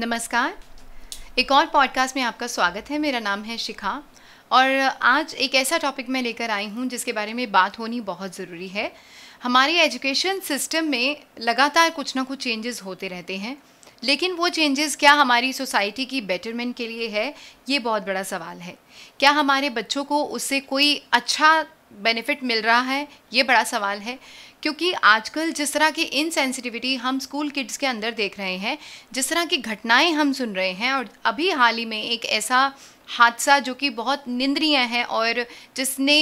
नमस्कार। एक और पॉडकास्ट में आपका स्वागत है। मेरा नाम है शिखा और आज एक ऐसा टॉपिक मैं लेकर आई हूँ जिसके बारे में बात होनी बहुत ज़रूरी है। हमारे एजुकेशन सिस्टम में लगातार कुछ ना कुछ चेंजेस होते रहते हैं, लेकिन वो चेंजेस क्या हमारी सोसाइटी की बेटरमेंट के लिए है, ये बहुत बड़ा सवाल है। क्या हमारे बच्चों को उससे कोई अच्छा बेनिफिट मिल रहा है, ये बड़ा सवाल है। क्योंकि आजकल जिस तरह की इनसेंसिटिविटी हम स्कूल किड्स के अंदर देख रहे हैं, जिस तरह की घटनाएं हम सुन रहे हैं, और अभी हाल ही में एक ऐसा हादसा जो कि बहुत निंदनीय है और जिसने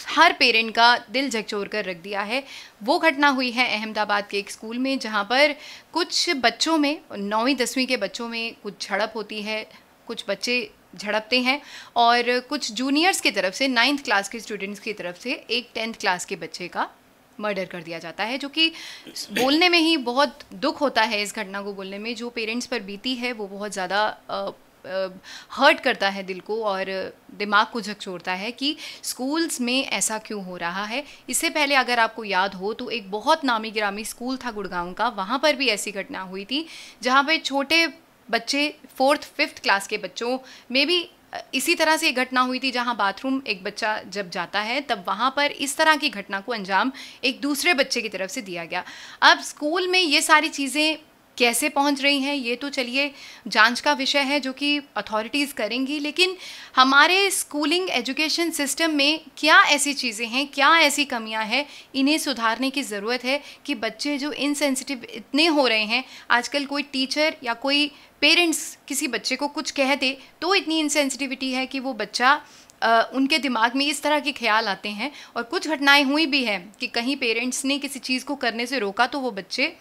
हर पेरेंट का दिल झकझोर कर रख दिया है, वो घटना हुई है अहमदाबाद के एक स्कूल में, जहाँ पर कुछ बच्चों में 9वीं 10वीं के बच्चों में कुछ झड़प होती है। कुछ बच्चे झड़पते हैं और कुछ जूनियर्स की तरफ से 9th क्लास के स्टूडेंट्स की तरफ से एक 10th क्लास के बच्चे का मर्डर कर दिया जाता है, जो कि बोलने में ही बहुत दुख होता है। इस घटना को बोलने में जो पेरेंट्स पर बीती है वो बहुत ज़्यादा हर्ट करता है दिल को और दिमाग को झकझोरता है कि स्कूल्स में ऐसा क्यों हो रहा है। इससे पहले अगर आपको याद हो तो एक बहुत नामी गिरामी स्कूल था गुड़गांव का, वहाँ पर भी ऐसी घटना हुई थी जहाँ पर छोटे बच्चे 4th 5th क्लास के बच्चों में भी इसी तरह से एक घटना हुई थी, जहां बाथरूम एक बच्चा जब जाता है तब वहां पर इस तरह की घटना को अंजाम एक दूसरे बच्चे की तरफ से दिया गया। अब स्कूल में ये सारी चीज़ें कैसे पहुंच रही हैं, ये तो चलिए जांच का विषय है जो कि अथॉरिटीज़ करेंगी, लेकिन हमारे स्कूलिंग एजुकेशन सिस्टम में क्या ऐसी चीज़ें हैं, क्या ऐसी कमियां हैं, इन्हें सुधारने की ज़रूरत है कि बच्चे जो इनसेंसिटिव इतने हो रहे हैं। आजकल कोई टीचर या कोई पेरेंट्स किसी बच्चे को कुछ कह दे तो इतनी इनसेंसिटिविटी है कि वो बच्चा उनके दिमाग में इस तरह के ख्याल आते हैं। और कुछ घटनाएं हुई भी हैं कि कहीं पेरेंट्स ने किसी चीज़ को करने से रोका तो वो बच्चे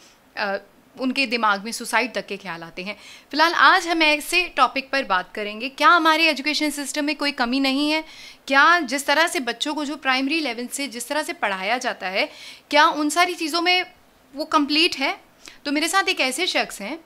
उनके दिमाग में सुसाइड तक के ख्याल आते हैं। फिलहाल आज हम ऐसे टॉपिक पर बात करेंगे, क्या हमारे एजुकेशन सिस्टम में कोई कमी नहीं है? क्या जिस तरह से बच्चों को जो प्राइमरी लेवल से जिस तरह से पढ़ाया जाता है, क्या उन सारी चीज़ों में वो कंप्लीट है? तो मेरे साथ एक ऐसे शख्स हैं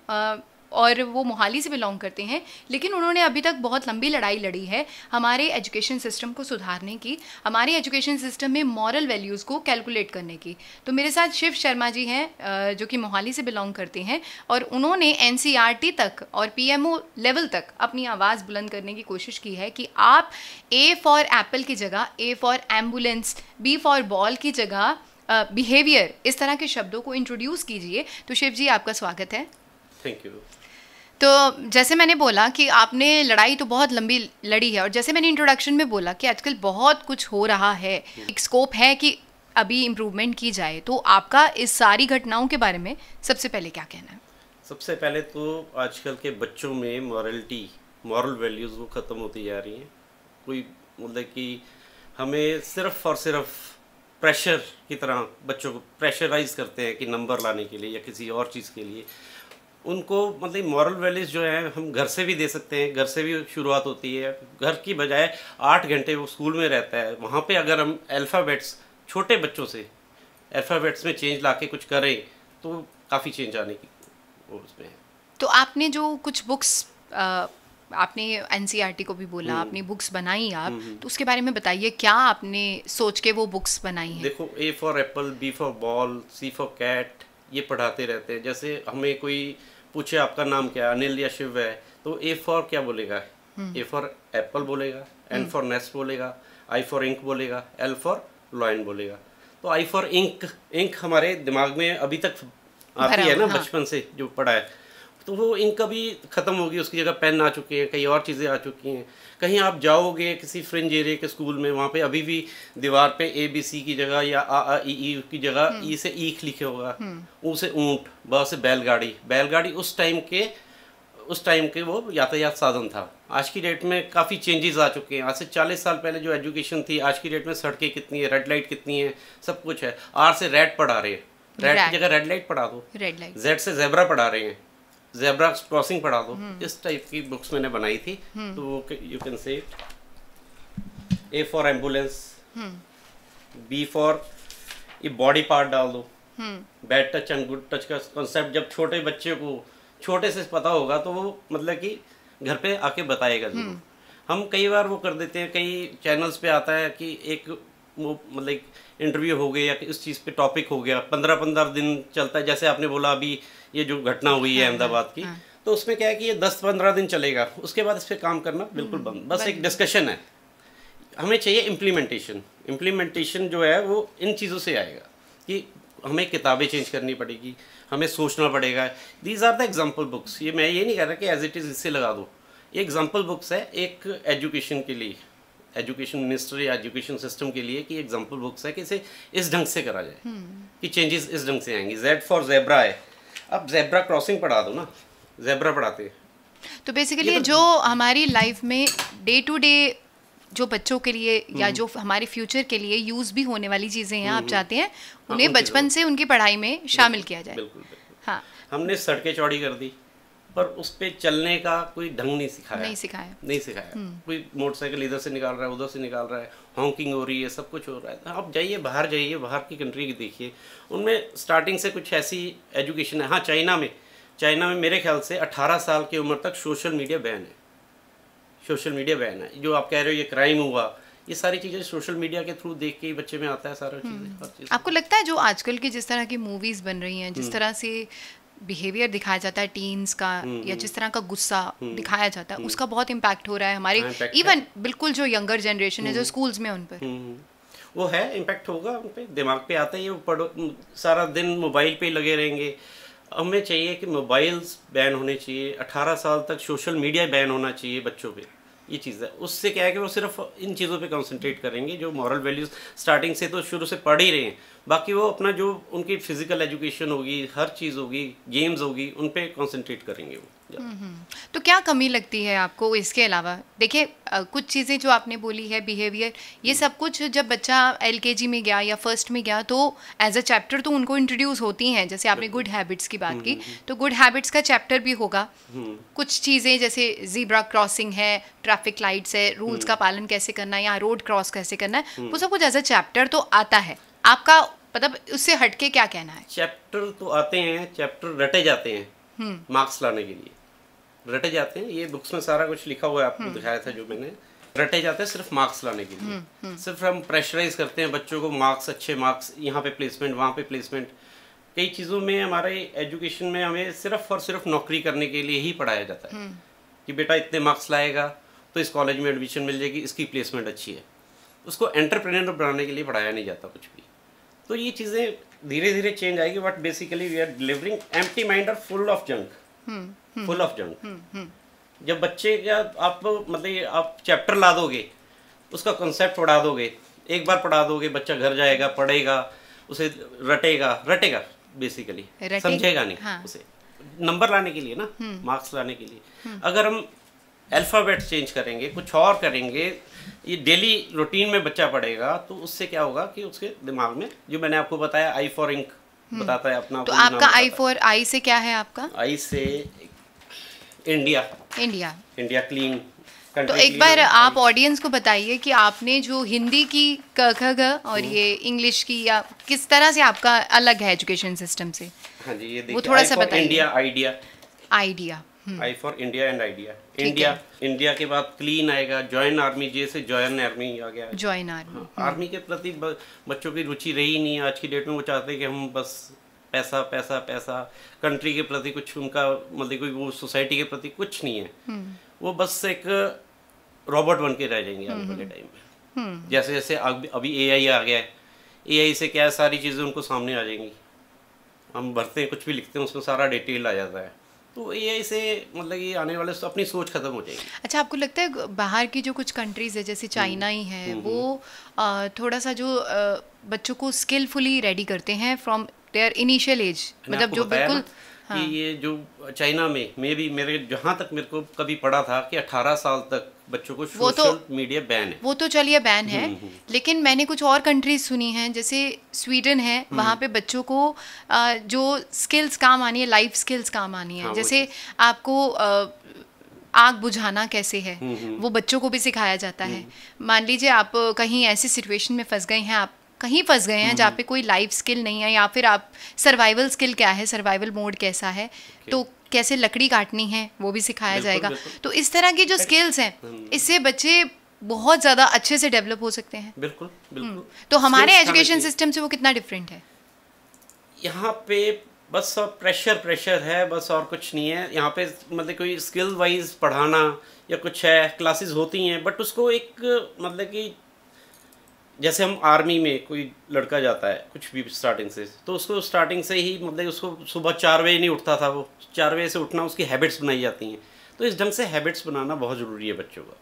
और वो मोहाली से बिलोंग करते हैं, लेकिन उन्होंने अभी तक बहुत लंबी लड़ाई लड़ी है हमारे एजुकेशन सिस्टम को सुधारने की, हमारे एजुकेशन सिस्टम में मॉरल वैल्यूज़ को कैलकुलेट करने की। तो मेरे साथ शिव शर्मा जी हैं जो कि मोहाली से बिलोंग करते हैं और उन्होंने NCERT तक और PMO लेवल तक अपनी आवाज़ बुलंद करने की कोशिश की है कि आप A फॉर एप्पल की जगह A for ambulance, B for ball की जगह बिहेवियर, इस तरह के शब्दों को इंट्रोड्यूस कीजिए। तो शिव जी, आपका स्वागत है। Thank you. तो जैसे मैंने बोला कि आपने लड़ाई तो बहुत लंबी लड़ी है, और जैसे मैंने इंट्रोडक्शन में बोला कि आजकल बहुत कुछ हो रहा है, एक स्कोप है कि अभी इम्प्रूवमेंट की जाए, तो आपका इस सारी घटनाओं के बारे में सबसे पहले क्या कहना है? सबसे पहले तो आजकल के बच्चों में मॉरल वैल्यूज़ वो ख़त्म होती जा रही हैं। कोई मतलब कि हमें सिर्फ और सिर्फ प्रेशर की तरह बच्चों को प्रेशराइज करते हैं कि नंबर लाने के लिए या किसी और चीज़ के लिए। उनको मतलब मॉरल वैल्यूज़ जो है हम घर से भी दे सकते हैं, घर से भी शुरुआत होती है। घर की बजाय 8 घंटे वो स्कूल में रहता है, वहाँ पे अगर हम अल्फ़ाबेट्स छोटे बच्चों से अल्फ़ाबेट्स में चेंज लाके कुछ करें तो काफ़ी चेंज आने की वो उसमें है। तो आपने जो कुछ बुक्स आपने NCERT को भी बोला, आपने बुक्स बनाई आप, तो उसके बारे में बताइए, क्या आपने सोच के वो बुक्स बनाई हैं? देखो, A for apple, B for ball, C for cat, ये पढ़ाते रहते हैं। जैसे हमें कोई पूछे आपका नाम क्या है, अनिल या शिव है, तो A फॉर क्या बोलेगा? A फॉर एप्पल बोलेगा, N फॉर नेस्ट बोलेगा, I फॉर इंक बोलेगा, L फॉर लॉयन बोलेगा। तो I फॉर इंक हमारे दिमाग में अभी तक आती है ना, बचपन से जो पढ़ा है, तो वो इंक अभी ख़त्म होगी, उसकी जगह पेन आ चुके हैं, कई और चीज़ें आ चुकी हैं। कहीं आप जाओगे किसी फ्रिंज एरिया के स्कूल में, वहाँ पे अभी भी दीवार पे ABC की जगह या A की जगह E से ईख लिखे होगा, ऊ से ऊँट, ब से बैलगाड़ी उस टाइम के वो यातायात साधन था। आज की डेट में काफ़ी चेंजेस आ चुके हैं। आज से 40 साल पहले जो एजुकेशन थी, आज की डेट में सड़कें कितनी है, रेड लाइट कितनी है, सब कुछ है। R से रेड पढ़ा रहे हैं, रेड की जगह रेड लाइट पढ़ा दो, Z से जेब्रा पढ़ा रहे हैं, ज़ेब्रा क्रॉसिंग पढ़ा दो। इस टाइप की बुक्स मैंने बनाई थी। तो you can say A for ambulance, B for ये बॉडी पार्ट डाल दो, bad touch and good touch का कॉन्सेप्ट जब छोटे बच्चे को छोटे से पता होगा तो वो मतलब कि घर पे आके बताएगा जरूर। हम कई बार वो कर देते हैं, कई चैनल्स पे आता है कि एक वो मतलब इंटरव्यू हो गया या इस चीज़ पे टॉपिक हो गया, 15-15 दिन चलता है। जैसे आपने बोला अभी ये जो घटना हुई है अहमदाबाद की, तो उसमें क्या है कि ये 10-15 दिन चलेगा, उसके बाद इस पर काम करना बिल्कुल बंद, बस एक डिस्कशन है। हमें चाहिए इम्प्लीमेंटेशन जो है वो इन चीज़ों से आएगा कि हमें किताबें चेंज करनी पड़ेगी, हमें सोचना पड़ेगा। These are the example books. ये मैं ये नहीं कह रहा कि एज इट इज़ इससे लगा दो, ये एग्जाम्पल बुक्स है एक एजुकेशन के लिए, एजुकेशन मिनिस्टर या एजुकेशन सिस्टम के लिए, कि एग्जाम्पल बुक्स है कि इसे इस ढंग से करा जाए कि चेंजेस इस ढंग से आएंगी। जेड फॉर जेब्रा है, अब जेब्रा क्रॉसिंग पढ़ा दो ना, जेब्रा पढ़ाते हैं। तो बेसिकली जो हमारी लाइफ में डे टू डे जो बच्चों के लिए या जो हमारे फ्यूचर के लिए यूज भी होने वाली चीजें हैं, आप चाहते हैं उन्हें बचपन से उनकी पढ़ाई में शामिल किया जाए। बिल्कुल बिल्कुल। हाँ, हमने सड़कें चौड़ी कर दी पर उस पे चलने का कोई ढंग नहीं सिखाया। कोई मोटरसाइकिल इधर से निकाल रहा है, उधर से निकाल रहा है, हॉकिंग हो रही है, सब कुछ हो रहा है। आप जाइए बाहर की कंट्री की देखिए, उनमें स्टार्टिंग से कुछ ऐसी एजुकेशन है। हाँ, चाइना में मेरे ख्याल से 18 साल की उम्र तक सोशल मीडिया बैन है। जो आप कह रहे हो ये क्राइम हुआ, ये सारी चीज़ें सोशल मीडिया के थ्रू देख के ही बच्चे में आता है सारा चीज़ें, हर चीज़। आपको लगता है जो आजकल की जिस तरह की मूवीज बन रही हैं, जिस तरह से बिहेवियर दिखाया जाता है टीन्स का, या जिस तरह का गुस्सा दिखाया जाता है, उसका बहुत इम्पैक्ट हो रहा है हमारे इवन बिल्कुल जो यंगर जनरेशन है जो स्कूल्स में, उन पर वो है, इम्पैक्ट होगा उन पे, दिमाग पे आता है ये। पढ़ो सारा दिन मोबाइल पे लगे रहेंगे। हमें चाहिए कि मोबाइल्स बैन होने चाहिए, 18 साल तक सोशल मीडिया बैन होना चाहिए बच्चों पे। ये चीज़ है, उससे क्या है कि वो सिर्फ इन चीज़ों पे कंसंट्रेट करेंगे जो मॉरल वैल्यूज़ स्टार्टिंग से तो शुरू से पढ़ ही रहे हैं। बाकी वो अपना जो उनकी फिजिकल एजुकेशन होगी, हर चीज़ होगी, गेम्स होगी, उन पे कंसंट्रेट करेंगे वो। तो क्या कमी लगती है आपको इसके अलावा? देखिए कुछ चीज़ें जो आपने बोली है, बिहेवियर, ये सब कुछ जब बच्चा LKG में गया या फर्स्ट में गया तो एज अ चैप्टर तो उनको इंट्रोड्यूस होती हैं। जैसे आपने गुड हैबिट्स की बात की, तो गुड हैबिट्स का चैप्टर भी होगा। कुछ चीज़ें जैसे ज़ीब्रा क्रॉसिंग है, ट्रैफिक लाइट्स है, रूल्स का पालन कैसे करना है या रोड क्रॉस कैसे करना है, वो सब कुछ एज अ चैप्टर तो आता है। आपका मतलब उससे हटके क्या कहना है? चैप्टर तो आते हैं, चैप्टर रटे जाते हैं मार्क्स लाने के लिए, रटे जाते हैं। ये बुक्स में सारा कुछ लिखा हुआ है, आपको दिखाया था जो मैंने। रटे जाते हैं सिर्फ मार्क्स लाने के लिए। सिर्फ हम प्रेशराइज करते हैं बच्चों को, मार्क्स, अच्छे मार्क्स, यहाँ पे प्लेसमेंट, वहाँ पे प्लेसमेंट। कई चीज़ों में हमारे एजुकेशन में हमें सिर्फ और सिर्फ नौकरी करने के लिए ही पढ़ाया जाता है कि बेटा इतने मार्क्स लाएगा तो इस कॉलेज में एडमिशन मिल जाएगी, इसकी प्लेसमेंट अच्छी है। उसको एंटरप्रेन्योर बनाने के लिए पढ़ाया नहीं जाता कुछ भी। तो ये चीज़ें धीरे धीरे चेंज आएगी, but basically we are delivering empty mind और फुल ऑफ जंक। जब बच्चे का आप मतलब आप चैप्टर ला दोगे, उसका कॉन्सेप्ट पढ़ा दोगे, एक बार पढ़ा दोगे, बच्चा घर जाएगा, पढ़ेगा, उसे रटेगा बेसिकली, समझेगा नहीं। हाँ। उसे नंबर लाने के लिए ना, मार्क्स लाने के लिए अगर हम अल्फाबेट चेंज करेंगे, कुछ और करेंगे, ये डेली रूटीन में बच्चा पढ़ेगा, तो उससे क्या होगा कि उसके दिमाग में, जो मैंने आपको बताया, आई फॉर इंक बताता है अपना। तो आपका आई से क्या है? आपका आई से इंडिया क्लीन। तो एक बार आप ऑडियंस को बताइए कि आपने जो हिंदी की क ख ग और ये इंग्लिश की, या किस तरह से आपका अलग है एजुकेशन सिस्टम से? हाँ जी, ये देखिए, वो थोड़ा सा बताइए। Idea I for India and idea. India के बाद क्लीन आएगा, जॉइन आर्मी, जैसे जॉइन आर्मी आ गया। Join army. आर्मी के प्रति बच्चों की रुचि रही नहीं आज की डेट में। वो चाहते हैं कि हम बस पैसा पैसा पैसा, कंट्री के प्रति कुछ उनका मतलब कोई वो सोसाइटी के प्रति कुछ नहीं है। वो बस एक रोबोट बन के रह जाएंगे आने वाले टाइम में। जैसे जैसे अभी AI आ गया है, AI से क्या है, सारी चीज़ें उनको सामने आ जाएंगी। हम भरते हैं, कुछ भी लिखते हैं, उसमें सारा डिटेल आ जाता है। तो AI से मतलब ये आने वाले तो अपनी सोच खत्म हो जाएगी। अच्छा, आपको लगता है बाहर की जो कुछ कंट्रीज है, जैसे चाइना ही है, वो थोड़ा सा जो बच्चों को स्किलफुली रेडी करते हैं फ्रॉम देयर इनिशियल एज, मतलब जो बिल्कुल कि ये जो चाइना में भी मेरे जहाँ तक मेरे को कभी पढ़ा था कि 18 साल तक बच्चों को सोशल मीडिया बैन है। वो तो चलिए बैन है, लेकिन मैंने कुछ और कंट्रीज सुनी हैं, जैसे स्वीडन है, वहाँ पे बच्चों को जो स्किल्स काम आनी है, लाइफ स्किल्स काम आनी है। हाँ, जैसे आपको आग बुझाना कैसे है, वो बच्चों को भी सिखाया जाता है। मान लीजिए आप कहीं ऐसी सिचुएशन में फंस गए हैं, आप कहीं फंस गए हैं जहाँ पे कोई लाइफ स्किल नहीं है, या फिर आप सर्वाइवल स्किल क्या है, सर्वाइवल मोड कैसा है, तो कैसे लकड़ी काटनी है वो भी सिखाया जाएगा। तो इस तरह की जो स्किल्स हैं, इससे बच्चे बहुत ज़्यादा अच्छे से डेवलप हो सकते हैं। बिल्कुल। तो हमारे एजुकेशन सिस्टम से वो कितना डिफरेंट है? यहाँ पे बस सब प्रेशर है बस, और कुछ नहीं है यहाँ पे। मतलब कोई स्किल वाइज पढ़ाना या कुछ है, क्लासेस होती हैं, बट उसको एक मतलब कि जैसे हम आर्मी में कोई लड़का जाता है कुछ भी स्टार्टिंग से, तो उसको स्टार्टिंग से ही मतलब उसको सुबह 4 बजे नहीं उठता था, वो 4 बजे से उठना उसकी हैबिट्स बनाई जाती हैं। तो इस ढंग से हैबिट्स बनाना बहुत ज़रूरी है बच्चों का,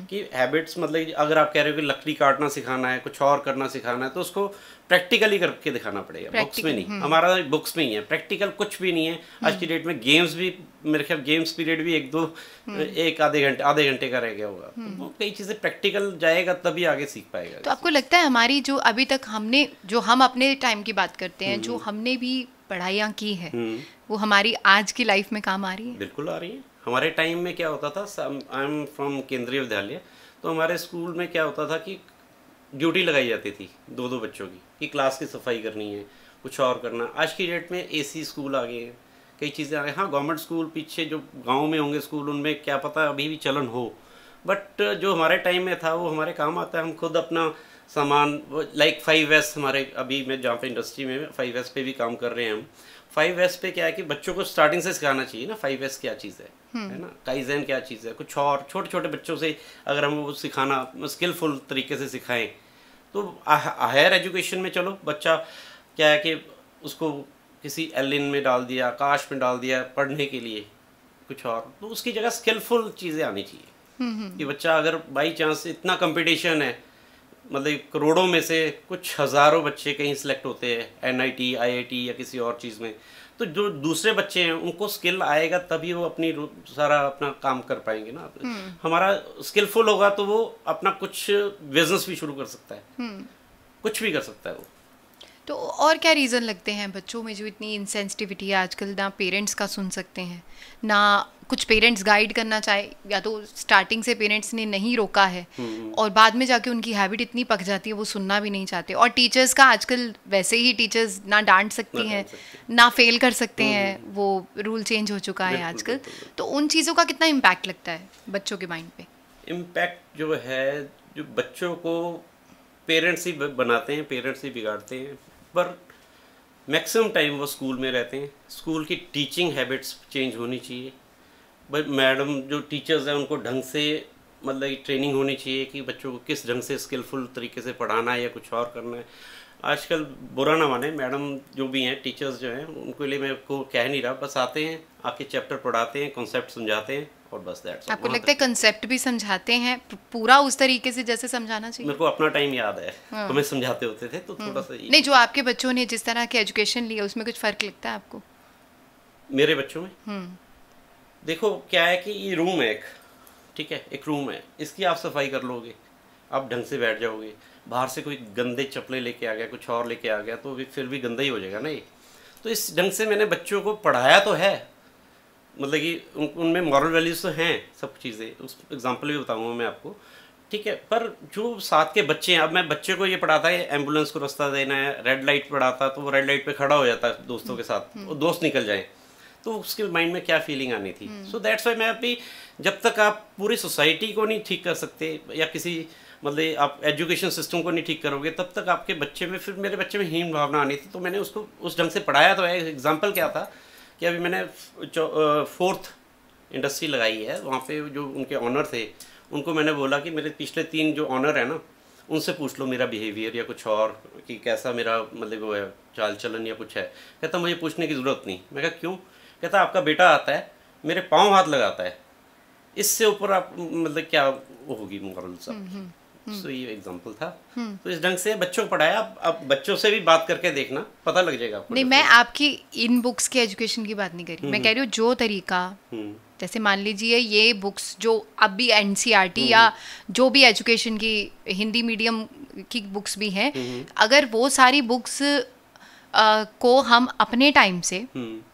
कि हैबिट्स मतलब अगर आप कह रहे हो कि लकड़ी काटना सिखाना है, कुछ और करना सिखाना है, तो उसको प्रैक्टिकली करके दिखाना पड़ेगा, बुक्स में नहीं। हमारा बुक्स में ही है, प्रैक्टिकल कुछ भी नहीं है। आज की डेट में गेम्स भी, मेरे ख्याल गेम्स पीरियड भी एक आधे घंटे का रह गया होगा। तो कई चीज़ें प्रैक्टिकल जाएगा तभी आगे सीख पाएगा। तो आपको लगता है हमारी जो अभी तक हमने, जो हम अपने टाइम की बात करते हैं, जो हमने भी पढ़ाइयाँ की है, वो हमारी आज की लाइफ में काम आ रही है? बिल्कुल आ रही है। हमारे टाइम में क्या होता था, आई एम फ्रॉम केंद्रीय विद्यालय, तो हमारे स्कूल में क्या होता था कि ड्यूटी लगाई जाती थी 2-2 बच्चों की, कि क्लास की सफाई करनी है, कुछ और करना। आज की डेट में एसी स्कूल आ गए हैं, कई चीज़ें आ गई। हाँ, गवर्नमेंट स्कूल पीछे जो गांव में होंगे स्कूल, उनमें क्या पता अभी भी चलन हो, बट जो हमारे टाइम में था वो हमारे काम आता है। हम खुद अपना सामान, लाइक 5S, हमारे अभी मैं जहाँ पे इंडस्ट्री में 5S पे भी काम कर रहे हैं हम। 5S पे क्या है कि बच्चों को स्टार्टिंग से सिखाना चाहिए ना 5S क्या चीज़ है ना, काइज़ेन क्या चीज़ है, कुछ और छोटे छोटे बच्चों से अगर हम वो सिखाना स्किलफुल तरीके से सिखाएं, तो हायर एजुकेशन में चलो बच्चा क्या है कि उसको किसी एलिन में डाल दिया, आकाश में डाल दिया पढ़ने के लिए कुछ और, तो उसकी जगह स्किलफुल चीज़ें आनी चाहिए। कि बच्चा अगर बाई चांस इतना कंपटीशन है, मतलब करोड़ों में से कुछ हज़ारों बच्चे कहीं सिलेक्ट होते हैं NIT IIT या किसी और चीज़ में, तो जो दूसरे बच्चे हैं उनको स्किल आएगा तभी वो अपनी सारा अपना काम कर पाएंगे ना। हमारा स्किलफुल होगा तो वो अपना कुछ बिजनेस भी शुरू कर सकता है, कुछ भी कर सकता है वो। तो और क्या रीज़न लगते हैं बच्चों में जो इतनी इंसेंसिटिविटी है आजकल? ना पेरेंट्स का सुन सकते हैं, ना कुछ पेरेंट्स गाइड करना चाहे, या तो स्टार्टिंग से पेरेंट्स ने नहीं रोका है और बाद में जाके उनकी हैबिट इतनी पक जाती है वो सुनना भी नहीं चाहते। और टीचर्स का आजकल वैसे ही टीचर्स ना डांट सकती हैं ना फेल कर सकते हैं, वो रूल चेंज हो चुका है आजकल। तो उन चीज़ों का कितना इम्पैक्ट लगता है बच्चों के माइंड पे? इम्पैक्ट जो है, जो बच्चों को पेरेंट्स ही बनाते हैं, पेरेंट्स ही बिगाड़ते हैं, पर मैक्सिमम टाइम वो स्कूल में रहते हैं। स्कूल की टीचिंग हैबिट्स चेंज होनी चाहिए। भाई मैडम जो टीचर्स हैं उनको ढंग से मतलब ट्रेनिंग होनी चाहिए कि बच्चों को किस ढंग से स्किलफुल तरीके से पढ़ाना है या कुछ और करना है। आजकल बुरा ना माने, मैडम जो भी हैं, टीचर्स जो हैं, उनको लिए मैं को कह नहीं रहा, बस आते हैं, आके चैप्टर पढ़ाते हैं, कॉन्सेप्ट समझाते हैं और बस दैट्स ऑल। आपको लगता है कंसेप्ट भी समझाते हैं पूरा उस तरीके से जैसे समझाना चाहिए? मेरे को अपना टाइम याद है, तो मैं समझाते होते थे, तो थोड़ा सा नहीं, जो आपके बच्चों ने जिस तरह की एजुकेशन ली है उसमें कुछ फ़र्क लगता है आपको? मेरे बच्चों में देखो क्या है कि ये रूम है एक, ठीक है, एक रूम है, इसकी आप सफाई कर लोगे, आप ढंग से बैठ जाओगे। बाहर से कोई गंदे चप्पलें लेके आ गया, कुछ और लेके आ गया, तो फिर भी गंदा ही हो जाएगा ना ये। तो इस ढंग से मैंने बच्चों को पढ़ाया तो है, मतलब कि उनमें मॉरल वैल्यूज़ तो हैं, सब चीज़ें, उस एग्जांपल भी बताऊंगा मैं आपको, ठीक है। पर जो साथ के बच्चे हैं, अब मैं बच्चे को ये पढ़ाता है एम्बुलेंस को रास्ता देना है, रेड लाइट पढ़ाता तो वो रेड लाइट पे खड़ा हो जाता है दोस्तों के साथ, वो दोस्त निकल जाए, तो उसके माइंड में क्या फीलिंग आनी थी। सो दैट्स वाई मैं अभी, जब तक आप पूरी सोसाइटी को नहीं ठीक कर सकते या किसी मतलब आप एजुकेशन सिस्टम को नहीं ठीक करोगे, तब तक आपके बच्चे में, फिर मेरे बच्चे में हीन भावना आनी थी। तो मैंने उसको उस ढंग से पढ़ाया तो है। एग्जाम्पल क्या था कि अभी मैंने 4th इंडस्ट्री लगाई है, वहाँ पे जो उनके ऑनर थे उनको मैंने बोला कि मेरे पिछले 3 जो ऑनर है ना, उनसे पूछ लो मेरा बिहेवियर या कुछ और, कि कैसा मेरा मतलब वो है चाल चलन या कुछ है। कहता मुझे पूछने की ज़रूरत नहीं। मैं कहा क्यों? कहता आपका बेटा आता है, मेरे पाँव हाथ लगाता है, इससे ऊपर आप मतलब क्या वो होगी मॉरल सब। तो ये एग्जांपल था। तो इस ढंग से बच्चों को पढ़ाया। अब बच्चों से भी बात करके देखना, पता लग जाएगा आपको। नहीं, मैं आपकी इन बुक्स के एजुकेशन की बात नहीं कर रही, मैं कह रही हूँ जो तरीका, जैसे मान लीजिए ये बुक्स जो अब भी NCERT या जो भी एजुकेशन की हिंदी मीडियम की बुक्स भी हैं, अगर वो सारी बुक्स को हम अपने टाइम से,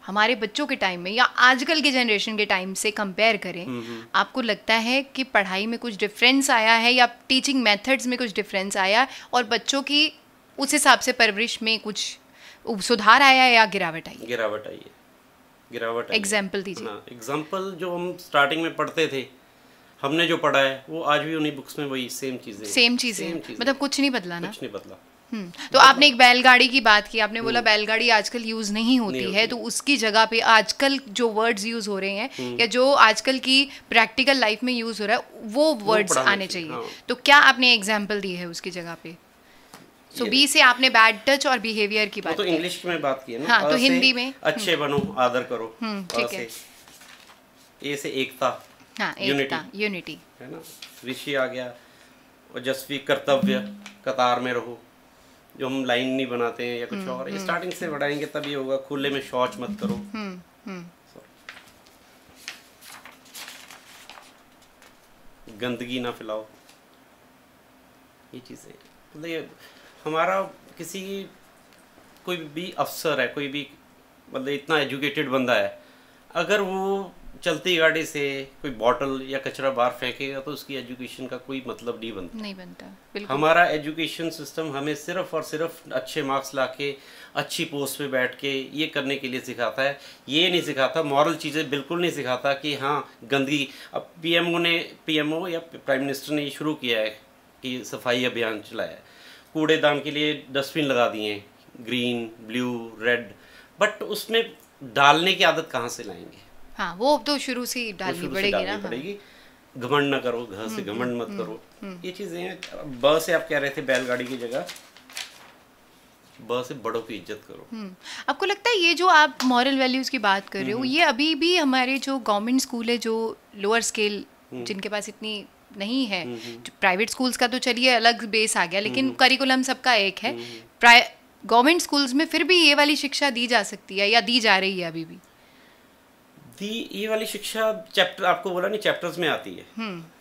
हमारे बच्चों के टाइम में या आजकल के जनरेशन के टाइम से कंपेयर करें, आपको लगता है कि पढ़ाई में कुछ डिफरेंस आया है या टीचिंग मेथड्स में कुछ डिफरेंस आया है और बच्चों की उस हिसाब से परवरिश में कुछ सुधार आया है या गिरावट आई? गिरावट आई है, गिरावट आई। एग्जाम्पल दीजिए। हाँ, एग्जाम्पल जो हम स्टार्टिंग में पढ़ते थे, हमने जो पढ़ा है वो आज भी उन्हीं बुक्स में वही सेम चीज़ें, मतलब कुछ नहीं बदला ना? कुछ नहीं बदला। तो आपने एक बैलगाड़ी की बात की, आपने बोला बैलगाड़ी आजकल यूज नहीं होती है, तो उसकी जगह पे आजकल जो वर्ड्स यूज हो रहे हैं या जो आजकल की प्रैक्टिकल लाइफ में यूज हो रहा है वो वर्ड्स आने चाहिए। हाँ। तो क्या आपने एग्जाम्पल दी है उसकी जगह पे? सो बी से आपने बैड टच और बिहेवियर की बात तो की। इंग्लिश में बात की है ना। हाँ, तो हिंदी में अच्छे बनो, आदर करो। ठीक है। ए से एकता, हाँ, एकता, यूनिटी है ना। ऋषि आ गया, ओजस्वी, कर्तव्य, कतार में रहो, जो हम लाइन नहीं बनाते हैं या कुछ और, स्टार्टिंग से बढ़ाएंगे तभी होगा। खुले में शौच मत करो। गंदगी ना फैलाओ। ये चीज़ें मतलब ये हमारा किसी कोई भी अफसर है, कोई भी मतलब इतना एजुकेटेड बंदा है, अगर वो चलती गाड़ी से कोई बॉटल या कचरा बाहर फेंकेगा तो उसकी एजुकेशन का कोई मतलब नहीं बनता। बिल्कुल। हमारा एजुकेशन सिस्टम हमें सिर्फ और सिर्फ अच्छे मार्क्स लाके अच्छी पोस्ट पे बैठ के ये करने के लिए सिखाता है। ये नहीं सिखाता, मॉरल चीज़ें बिल्कुल नहीं सिखाता कि हाँ गंदगी। अब पीएमओ या प्राइम मिनिस्टर ने ये शुरू किया है कि सफाई अभियान चलाया है, कूड़ेदान के लिए डस्टबिन लगा दिए हैं, ग्रीन, ब्लू, रेड, बट उसमें डालने की आदत कहाँ से लाएंगे? हाँ, वो तो शुरू से ही डालनी पड़ेगी ना। पड़ेगी। घमंड ना करो, घर से घमंड मत करो। ये चीजें हैं। ब से आप कह रहे थे बैलगाड़ी की जगह ब से बड़ों की इज्जत करो। आपको लगता है ये जो आप मॉरल वैल्यूज की बात कर रहे हो, ये अभी भी हमारे जो गवर्नमेंट स्कूल है, जो लोअर स्केल जिनके पास इतनी नहीं है, प्राइवेट स्कूल्स का तो चलिए अलग बेस आ गया, लेकिन करिकुलम सबका एक है, गवर्नमेंट स्कूल्स में फिर भी ये वाली शिक्षा दी जा सकती है या दी जा रही है अभी भी? ये वाली शिक्षा चैप्टर, आपको बोला नहीं, चैप्टर्स में आती है।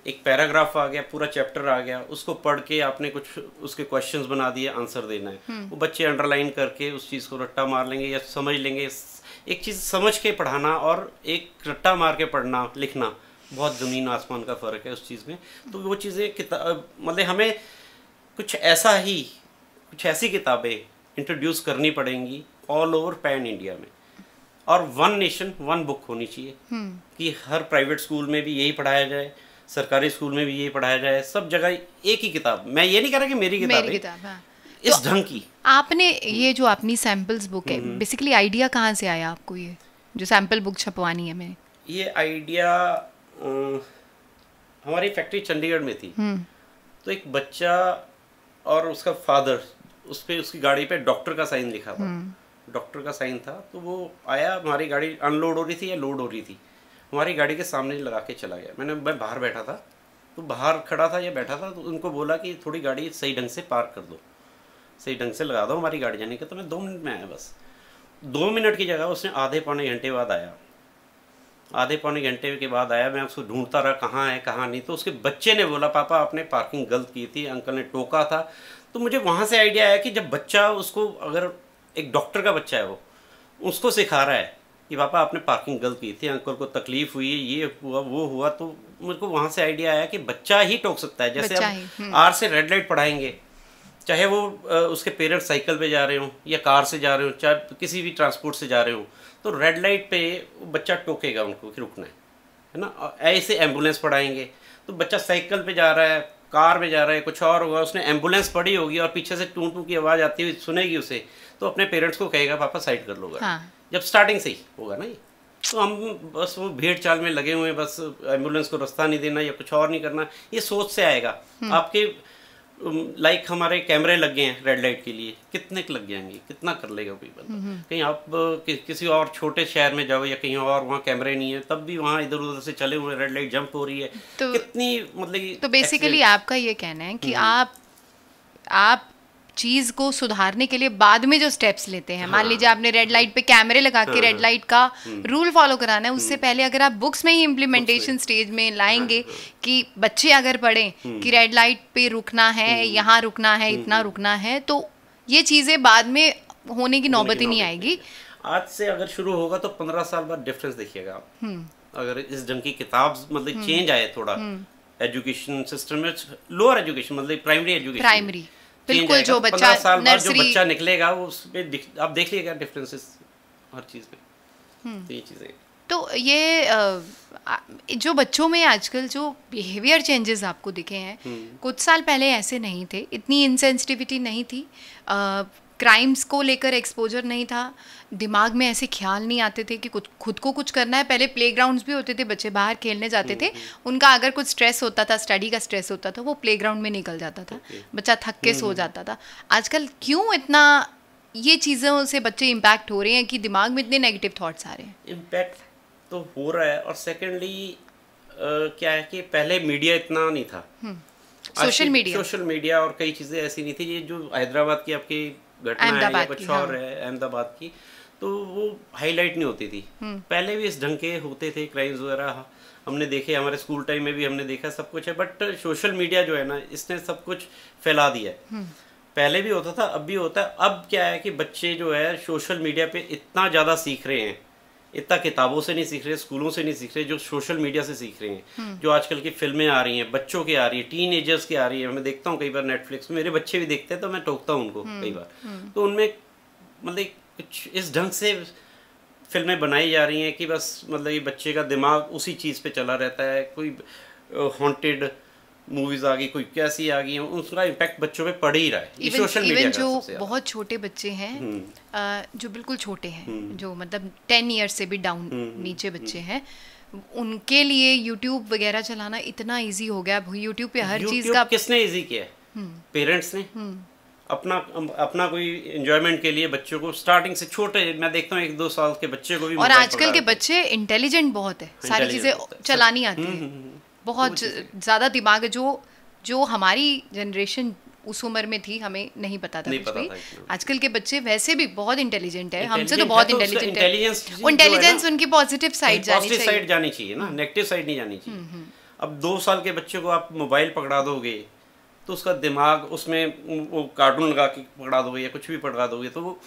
एक पैराग्राफ आ गया, पूरा चैप्टर आ गया, उसको पढ़ के आपने कुछ उसके क्वेश्चंस बना दिए, आंसर देना है। वो बच्चे अंडरलाइन करके उस चीज़ को रट्टा मार लेंगे या समझ लेंगे। एक चीज़ समझ के पढ़ाना और एक रट्टा मार के पढ़ना लिखना, बहुत ज़मीन आसमान का फ़र्क है उस चीज़ में। तो वो चीज़ें मतलब हमें कुछ ऐसी किताबें इंट्रोड्यूस करनी पड़ेंगी ऑल ओवर पैन इंडिया में। और वन नेशन वन बुक होनी चाहिए कि हर प्राइवेट स्कूल में भी यही पढ़ाया जाए, सरकारी स्कूल में भी यही पढ़ाया जाए, सब जगह एक ही किताब। मैं ये नहीं कह रहा कि मेरी किताब हाँ। इस ढंग की। आपने ये जो अपनी सैम्पल्स बुक है, बेसिकली आइडिया कहाँ से आया आपको ये जो सैम्पल बुक छपवानी है? मैं ये आइडिया हमारी फैक्ट्री चंडीगढ़ में थी, तो एक बच्चा और उसका फादर, उस पे उसकी गाड़ी पे डॉक्टर का साइन लिखा था, डॉक्टर का साइन था। तो वो आया, हमारी गाड़ी अनलोड हो रही थी या लोड हो रही थी, हमारी गाड़ी के सामने लगा के चला गया। मैं बाहर बैठा था, तो बाहर खड़ा था या बैठा था, तो उनको बोला कि थोड़ी गाड़ी सही ढंग से पार्क कर दो, सही ढंग से लगा दो हमारी गाड़ी जाने के। तो मैं 2 मिनट में आया, बस 2 मिनट की जगह उसने आधे पौने घंटे बाद आया। आधे पौने घंटे के बाद आया, मैं उसको ढूंढता रहा कहाँ है कहाँ नहीं। तो उसके बच्चे ने बोला, पापा आपने पार्किंग गलत की थी, अंकल ने टोका था। तो मुझे वहाँ से आइडिया आया कि जब बच्चा उसको, अगर एक डॉक्टर का बच्चा है, वो उसको सिखा रहा है कि पापा आपने पार्किंग गलत की थी, अंकल को तकलीफ हुई, ये हुआ वो हुआ, तो मेरे को वहाँ से आइडिया आया कि बच्चा ही टोक सकता है। जैसे अब आर से रेड लाइट पढ़ाएंगे, चाहे वो उसके पेरेंट्स साइकिल पे जा रहे हो या कार से जा रहे हो, चाहे किसी भी ट्रांसपोर्ट से जा रहे हो, तो रेड लाइट पे बच्चा टोकेगा उनको कि रुकना है ना। ऐसे एम्बुलेंस पढ़ाएंगे, तो बच्चा साइकिल पे जा रहा है, कार में जा रहा है, कुछ और होगा, उसने एम्बुलेंस पढ़ी होगी और पीछे से टू टू की आवाज़ आती हुई सुनेगी उसे, तो अपने पेरेंट्स को कहेगा पापा साइड कर लो। हाँ। जब स्टार्टिंग से ही होगा ना ये, तो हम बस वो भीड़ चाल में लगे हुए हैं, बस एम्बुलेंस को रास्ता नहीं देना या कुछ और नहीं करना, ये सोच से आएगा। आपके लाइक हमारे कैमरे लग गए हैं रेड लाइट के लिए, कितने लग जाएंगे, कितना कर लेगा कोई बंदा। कहीं आप किसी और छोटे शहर में जाओ या कहीं और, वहाँ कैमरे नहीं है, तब भी वहाँ इधर उधर से चले हुए रेड लाइट जंप हो रही है, तो कितनी मतलब। तो बेसिकली आपका ये कहना है कि आप चीज को सुधारने के लिए बाद में जो स्टेप्स लेते हैं, मान लीजिए आपने रेड लाइट पे कैमरे लगा के रेड लाइट का रूल फॉलो कराना है, उससे पहले अगर आप बुक्स में ही इम्प्लीमेंटेशन स्टेज में लाएंगे कि बच्चे अगर पढ़ें कि रेड लाइट पे रुकना है, यहाँ रुकना है, इतना रुकना है, तो ये चीजें बाद में होने की नौबत ही नहीं आएगी। आज से अगर शुरू होगा तो 15 साल बाद डिफरेंस देखिएगा आप। अगर इस ढंग की किताब मतलब चेंज आए थोड़ा एजुकेशन सिस्टम में, लोअर एजुकेशन मतलब प्राइमरी बिल्कुल, जो बच्चा नर्सरी, जो बच्चा निकलेगा वो उसमें आप देख लीजिएगा डिफरेंसेस हर चीज में। तो ये चीजें, तो ये जो बच्चों में आजकल जो बिहेवियर चेंजेस आपको दिखे हैं, कुछ साल पहले ऐसे नहीं थे, इतनी इंसेंसिटिविटी नहीं थी, क्राइम्स को लेकर एक्सपोजर नहीं था, दिमाग में ऐसे ख्याल नहीं आते थे कि कुछ खुद को कुछ करना है। पहले प्लेग्राउंड्स भी होते थे, बच्चे बाहर खेलने जाते थे, उनका अगर कुछ स्ट्रेस होता था, स्टडी का स्ट्रेस होता था, वो प्लेग्राउंड में निकल जाता था, बच्चा थक के सो जाता था। आजकल क्यों इतना ये चीज़ों से बच्चे इम्पैक्ट हो रहे हैं कि दिमाग में इतने नेगेटिव थॉट्स आ रहे हैं? इम्पैक्ट तो हो रहा है, और सेकेंडली क्या है कि पहले मीडिया इतना नहीं था, सोशल मीडिया और कई चीज़ें ऐसी नहीं थी। ये जो हैदराबाद की आपकी घटना है या कुछ और है, अहमदाबाद की, तो वो हाईलाइट नहीं होती थी। पहले भी इस ढंग के होते थे क्राइम्स वगैरह, हमने देखे, हमारे स्कूल टाइम में भी हमने देखा, सब कुछ है। बट सोशल मीडिया जो है ना, इसने सब कुछ फैला दिया है। पहले भी होता था, अब भी होता है। अब क्या है कि बच्चे जो है सोशल मीडिया पे इतना ज़्यादा सीख रहे हैं, इतना किताबों से नहीं सीख रहे, स्कूलों से नहीं सीख रहे, जो सोशल मीडिया से सीख रहे हैं। जो आजकल की फिल्में आ रही हैं, बच्चों की आ रही है, टीन एजर्स की आ रही है। मैं देखता हूँ कई बार नेटफ्लिक्स में, मेरे बच्चे भी देखते हैं, तो मैं टोकता हूँ उनको कई बार। तो उनमें मतलब कुछ इस ढंग से फिल्में बनाई जा रही हैं कि बस मतलब ये बच्चे का दिमाग उसी चीज़ पे चला रहता है। कोई हॉन्टेड मूवीज आ गई, कोई कैसी आ गई, उसका इम्पैक्ट बच्चों पे पड़ ही रहा है। सोशल मीडिया जो बहुत छोटे बच्चे हैं, जो बिल्कुल छोटे हैं, जो मतलब 10 ईयर्स से भी डाउन नीचे बच्चे हैं, उनके लिए यूट्यूब वगैरह चलाना इतना इजी हो गया। यूट्यूब पे हर चीज का किसने इजी किया है? पेरेंट्स ने अपना कोई एंजॉयमेंट के लिए बच्चों को स्टार्टिंग से छोटे, मैं देखता हूँ 1-2 साल के बच्चे को भी। और आजकल के बच्चे इंटेलिजेंट बहुत है, सारी चीजें चलानी आती है, बहुत ज़्यादा दिमाग है। जो हमारी जनरेशन उस उम्र में थी, हमें नहीं पता था कुछ भी। आजकल के बच्चे वैसे भी बहुत इंटेलिजेंट है, हमसे तो बहुत इंटेलिजेंट है। इंटेलिजेंस उनकी पॉजिटिव साइड जानी चाहिए ना, नेगेटिव साइड नहीं जानी चाहिए। अब 2 साल के बच्चे को आप मोबाइल पकड़ा दोगे तो उसका दिमाग, उसमें वो कार्टून लगा के पकड़ा दोगे या कुछ भी पकड़ा दोगे, तो वो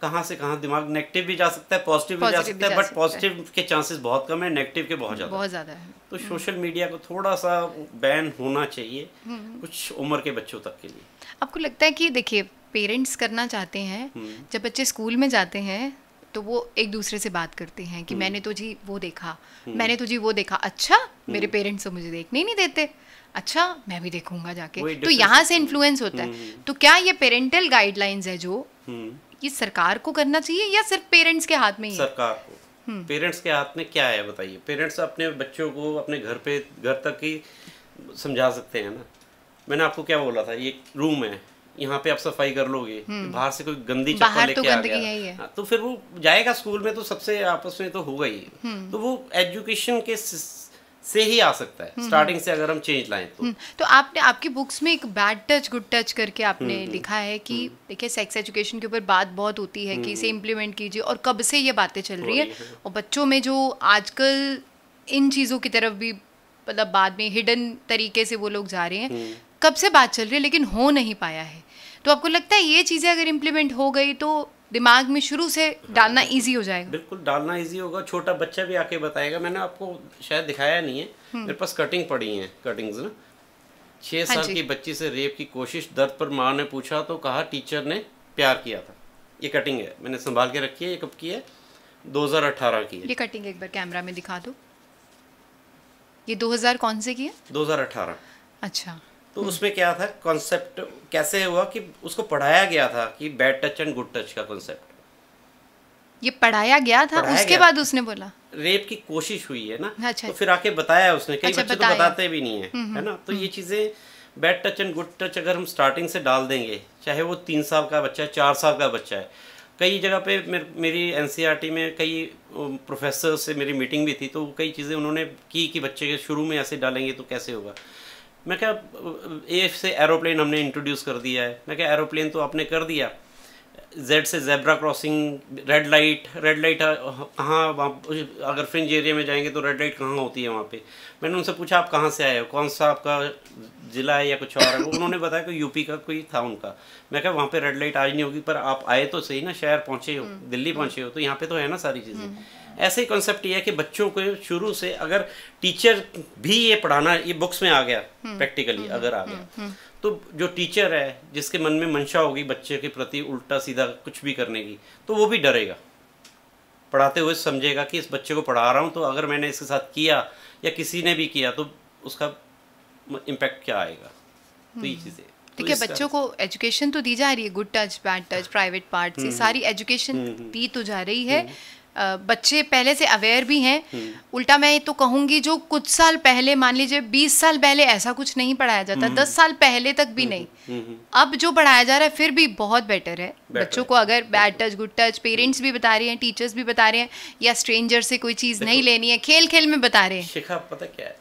कहाँ से कहाँ दिमाग नेगेटिव भी जा सकता है, पॉजिटिव भी जा सकता है। बट पॉजिटिव के चांसेस बहुत कम है, नेगेटिव के बहुत ज़्यादा है। तो सोशल मीडिया को थोड़ा सा बैन होना चाहिए कुछ उम्र के बच्चों तक के लिए। आपको लगता है कि देखिए, पेरेंट्स करना चाहते हैं, जब बच्चे स्कूल में जाते हैं तो वो एक दूसरे से बात करते हैं कि मैंने तो जी वो देखा, मैंने तो जी वो देखा, अच्छा मेरे पेरेंट्स तो मुझे देखने ही नहीं देते, अच्छा मैं भी देखूंगा जाके, तो यहाँ से इन्फ्लुएंस होता है। तो क्या ये पेरेंटल गाइडलाइंस है जो ये सरकार को करना चाहिए या सिर्फ पेरेंट्स के हाथ में ही है? सरकार को। पेरेंट्स के हाथ में क्या है बताइए? पेरेंट्स अपने बच्चों को अपने घर तक ही समझा सकते हैं ना। मैंने आपको क्या बोला था, ये रूम है, यहाँ पे आप सफाई कर लोगे, बाहर से कोई गंदी चप्पल लेके आ गया तो फिर वो जाएगा स्कूल में, तो सबसे आपस में तो होगा ही। तो वो एजुकेशन के से ही आ सकता है, स्टार्टिंग से अगर हम चेंज लाएं तो आपने आपकी बुक्स में एक बैड टच गुड टच करके आपने लिखा है कि देखिए, सेक्स एजुकेशन के ऊपर बात बहुत होती है कि इसे इम्प्लीमेंट कीजिए, और कब से ये बातें चल रही है, और बच्चों में जो आजकल इन चीज़ों की तरफ भी मतलब बाद में हिडन तरीके से वो लोग जा रहे हैं, कब से बात चल रही है लेकिन हो नहीं पाया है। तो आपको लगता है ये चीज़ें अगर इम्प्लीमेंट हो गई तो दिमाग में शुरू से डालना इजी हो जाएगा? बिल्कुल डालना इजी होगा, छोटा बच्चा भी आके बताएगा। मैंने आपको शायद दिखाया नहीं है, मेरे पास कटिंग पड़ी है, कटिंग्स ना। 6 साल की बच्ची से रेप की कोशिश, दर्द पर माँ ने पूछा तो कहा टीचर ने प्यार किया था। ये कटिंग है, मैंने संभाल के रखी है। ये कब की है? 2018 की है। ये कटिंग एक बार कैमरा में दिखा दो। ये 2000 कौन से की है? 2018। अच्छा। तो उसमें क्या था, कॉन्सेप्ट कैसे हुआ कि उसको पढ़ाया गया था कि bad touch and good touch का कॉन्सेप्ट ये पढ़ाया गया था, उसके बाद उसने बोला रेप की कोशिश हुई है ना। अच्छा। तो फिर आके बताया उसने, कई बच्चे तो बताते भी नहीं है ना। तो ये चीजें bad touch and good touch अगर हम स्टार्टिंग से डाल देंगे, चाहे वो 3 साल का बच्चा है, 4 साल का बच्चा है। कई जगह पे मेरी NCERT में कई प्रोफेसर से मेरी मीटिंग भी थी, तो कई चीज़ें उन्होंने की कि बच्चे के शुरू में ऐसे डालेंगे तो कैसे होगा। मैं क्या, ए से एरोप्लेन हमने इंट्रोड्यूस कर दिया है। मैं क्या, एरोप्लेन तो आपने कर दिया, जेड से जेब्रा क्रॉसिंग, रेड लाइट कहाँ, अगर फ्रिंज एरिया में जाएंगे तो रेड लाइट कहाँ होती है वहाँ पे। मैंने उनसे पूछा आप कहाँ से आए हो, कौन सा आपका ज़िला है या कुछ और है। उन्होंने बताया कि यूपी का कोई था उनका। मैं कहा वहाँ पे रेड लाइट आज नहीं होगी, पर आप आए तो सही ना, शहर पहुँचे हो, दिल्ली पहुँचे हो, तो यहाँ पे तो है ना सारी चीज़ें। ऐसे ही कॉन्सेप्ट ये है कि बच्चों को शुरू से अगर टीचर भी ये पढ़ाना, ये बुक्स में आ गया प्रैक्टिकली अगर आ गया, तो जो टीचर है जिसके मन में मंशा होगी बच्चे के प्रति उल्टा सीधा कुछ भी करने की, तो वो भी डरेगा। पढ़ाते हुए समझेगा कि इस बच्चे को पढ़ा रहा हूँ, तो अगर मैंने इसके साथ किया या किसी ने भी किया तो उसका इम्पैक्ट क्या आएगा। तो ये चीज़ें ठीक है, बच्चों को एजुकेशन तो दी जा रही है, good touch, bad touch, private part से सारी एजुकेशन दी तो जा रही है। बच्चे पहले से अवेयर भी हैं। उल्टा मैं तो कहूँगी जो कुछ साल पहले, मान लीजिए 20 साल पहले ऐसा कुछ नहीं पढ़ाया जाता, 10 साल पहले तक भी नहीं, अब जो पढ़ाया जा रहा है फिर भी बहुत बेटर है। बच्चों को अगर bad touch, good touch parents भी बता रहे हैं, टीचर्स भी बता रहे हैं, या स्ट्रेंजर से कोई चीज़ नहीं लेनी है, खेल खेल में बता रहे हैं। शिखा पता क्या है,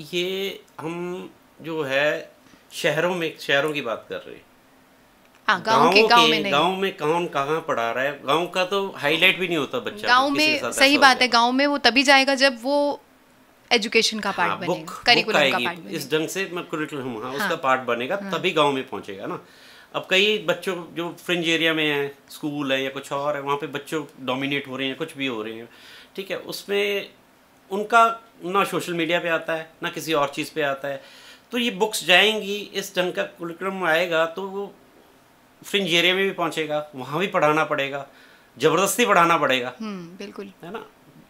ये हम जो है शहरों की बात कर रहे हैं। गांव में कौन कहाँ पढ़ा रहा है, गांव का तो हाईलाइट भी नहीं होता बच्चा। गांव में सही बात है, गांव में वो तभी जाएगा जब वो एजुकेशन का पार्ट बनेगा, करिकुलम का पार्ट बनेगा, इस ढंग से करिकुलम उसका पार्ट बनेगा, तभी गांव में पहुंचेगा ना। अब कई बच्चों जो फ्रिंज एरिया में है, स्कूल है या कुछ और है, वहाँ पे बच्चों डोमिनेट हो रहे हैं, कुछ भी हो रहे हैं, ठीक है, उसमें उनका ना सोशल मीडिया पे आता है ना किसी और चीज़ पे आता है। तो ये बुक्स जाएंगी, इस ढंग का करिकुलम आएगा तो वो फ्रिंज एरिया में भी पहुंचेगा, वहाँ भी पढ़ाना पड़ेगा, जबरदस्ती पढ़ाना पड़ेगा। बिल्कुल, है ना।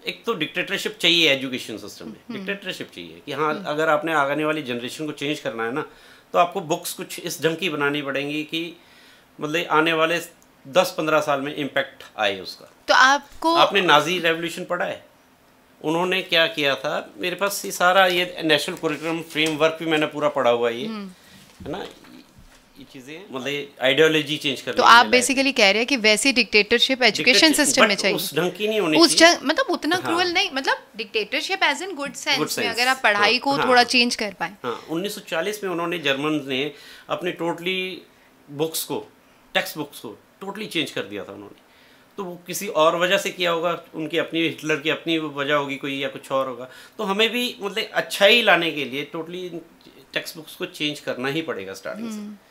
एक तो डिक्टेटरशिप चाहिए एजुकेशन सिस्टम में, डिक्टेटरशिप चाहिए कि हाँ अगर आपने आने वाली जनरेशन को चेंज करना है ना, तो आपको बुक्स कुछ इस ढंग की बनानी पड़ेंगी कि मतलब आने वाले 10-15 साल में इम्पैक्ट आए उसका। तो आपने नाजी रेवोल्यूशन पढ़ा है? उन्होंने क्या किया था, मेरे पास ये सारा ये नेशनल करिकुलम फ्रेमवर्क भी मैंने पूरा पढ़ा हुआ है, है ना, ये चीजें मतलब आइडियोलॉजी चेंज करने। तो आप बेसिकली कह रहे हैं कि वैसी डिक्टेटरशिप एजुकेशन सिस्टम में चाहिए, उस ढंग की नहीं होनी चाहिए, मतलब उतना क्रूअल नहीं, मतलब dictatorship as in good sense में, अगर आप पढ़ाई को थोड़ा चेंज कर पाए। 1940 में उन्होंने, जर्मन ने अपनी टोटली बुक्स को, टेक्स्ट बुक्स को टोटली चेंज कर दिया था उन्होंने। तो वो किसी और वजह से किया होगा, उनकी अपनी, हिटलर की अपनी वजह होगी कोई, या कुछ और होगा। तो हमें भी मतलब अच्छाई लाने के लिए टोटली टेक्स्ट बुक्स को चेंज करना ही पड़ेगा स्टार्टिंग से।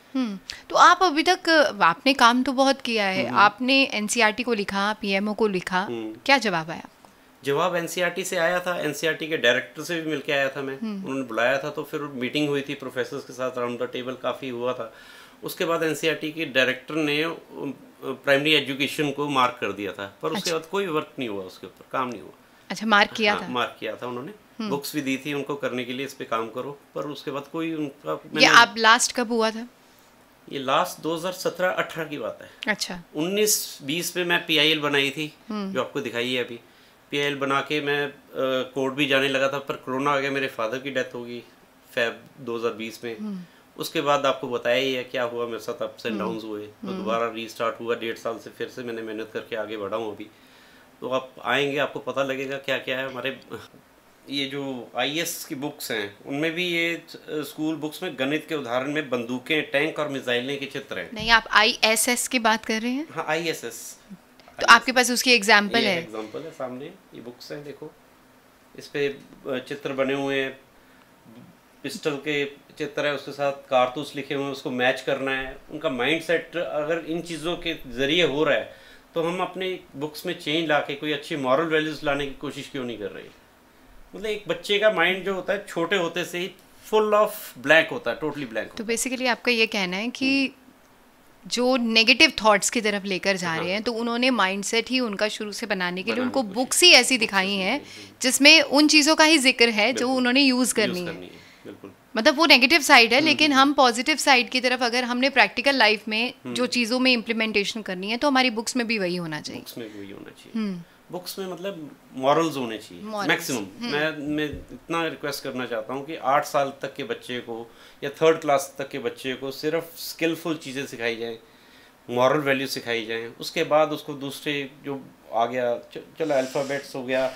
तो आप अभी तक, आपने काम तो बहुत किया है, आपने एनसीईआरटी को लिखा, पीएमओ को लिखा, क्या जवाब आया आपको? जवाब एनसीईआरटी से आया था, एनसीईआरटी के डायरेक्टर से भी मिलके आया था मैं, उन्होंने बुलाया था, तो फिर मीटिंग हुई थी प्रोफेसर्स के साथ, राउंड द टेबल काफ़ी हुआ था। उसके बाद एनसीईआरटी के डायरेक्टर ने प्राइमरी एजुकेशन को मार्क कर दिया था, पर उसके बाद कोई वर्क नहीं हुआ, उसके ऊपर काम नहीं हुआ। अच्छा, मार्क किया था? मार्क किया था उन्होंने, बुक्स भी दी थी उनको करने के लिए, इस पे काम करो, पर उसके बाद कोई उनका। ये आप लास्ट कब हुआ था? ये लास्ट 2017-18 की बात है। अच्छा। 19-20 में मैं PIL बनाई थी, जो आपको दिखाई है अभी। PIL बना के मैं कोर्ट भी जाने लगा था, पर कोरोना आ गया, मेरे फादर की डेथ हो गई Feb 2020 में। उसके बाद आपको बताया ही है क्या हुआ मेरे साथ, अप्स एंड डाउन्स हुए, तो दोबारा रीस्टार्ट हुआ 1.5 साल से, फिर से मैंने मेहनत करके आगे बढ़ा हूँ अभी। तो आप आएंगे, आपको पता लगेगा क्या क्या है हमारे। ये जो IAS की बुक्स हैं, उनमें भी ये स्कूल बुक्स में गणित के उदाहरण में बंदूकें, टैंक और मिसाइलें के चित्र हैं। नहीं, आप ISS की बात कर रहे हैं? हाँ, ISS। तो आपके पास उसकी एग्जाम्पल है? एग्जाम्पल है सामने, ये बुक्स हैं, देखो इस पे चित्र बने हुए हैं, पिस्टल के चित्र है, उसके साथ कारतूस लिखे हुए हैं, उसको मैच करना है। उनका माइंड सेट अगर इन चीज़ों के जरिए हो रहा है, तो हम अपने बुक्स में चेंज ला के कोई अच्छी मॉरल वैल्यूज लाने की कोशिश क्यों नहीं कर रहे। मतलब एक बच्चे का माइंड जो होता है छोटे होते से ही फुल ऑफ ब्लैंक होता है, टोटली ब्लैंक। तो बेसिकली आपका ये कहना है कि जो नेगेटिव थॉट्स की तरफ लेकर जा रहे हैं, तो उन्होंने माइंडसेट ही उनका शुरू से बनाने के लिए उनको बुक्स ही ऐसी दिखाई हैं जिसमें उन चीज़ों का ही जिक्र है जो उन्होंने यूज़ करनी है। मतलब वो नेगेटिव साइड है, लेकिन हम पॉजिटिव साइड की तरफ, अगर हमने प्रैक्टिकल लाइफ में जो चीज़ों में इम्प्लीमेंटेशन करनी है, तो हमारी बुक्स में भी वही होना चाहिए। बुक्स में वही होना चाहिए। बुक्स में मतलब मॉरल्स होने चाहिए मैक्सिमम। मैं इतना रिक्वेस्ट करना चाहता हूँ कि 8 साल तक के बच्चे को या 3rd क्लास तक के बच्चे को सिर्फ स्किलफुल चीज़ें सिखाई जाएँ, मॉरल वैल्यू सिखाई जाएँ। उसके बाद उसको दूसरे जो आ गया, चलो अल्फ़ाबेट्स हो गया,